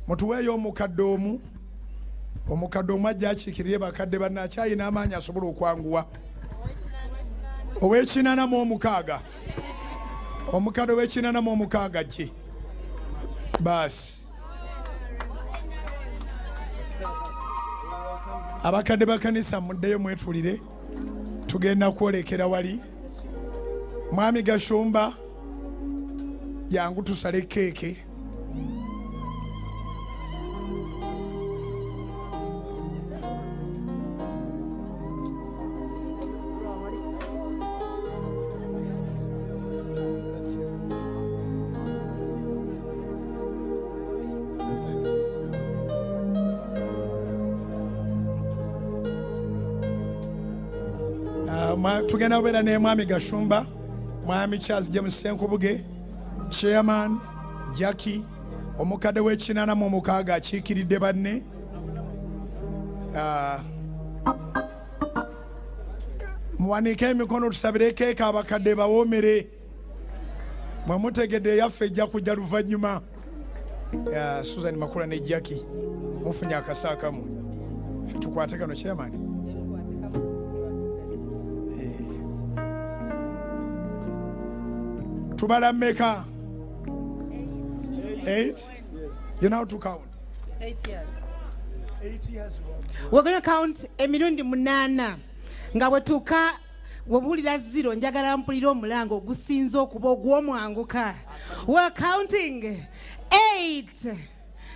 mutuweeyo omukadde omu ajja akiikirire bakadde bannakyayina amaanyi asobola okwanguwa ow'ekinana mu omukaaga omukadde ow'ekinana mu omukaaga gye baasi abakadde bakanisa muddeyo mwetulire tugenda kwolekera wali mwami Gashumba jangu tusale keeke tugenda kubeera ne mwami Gashumba mwami Charles James Senkubuge chairman Jackie omukadde w'ekinana mu omukaaga akiikiridde banne muwanike emikono tusabire keeka abakadde bawoomere mwe mutegedde yaffe ejja kujja luvannyuma Susan Makula ne Jackie mufunye akasaakamu ffe tukwate kano chairman tubala mmeka 8 you know how to count 8 years 8 years we're going to count emirundi 8 nga bwetuuka bwebuulira 0 njagala mpulira omulango gusinze okuba ogw'omwanguka we're counting 8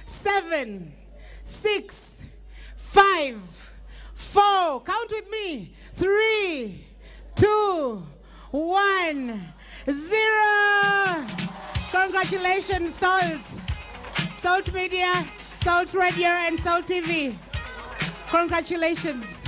7 6 5 4 count with me 3 2 1 0. Congratulations, Salt Media, Salt Radio, and Salt TV. Congratulations.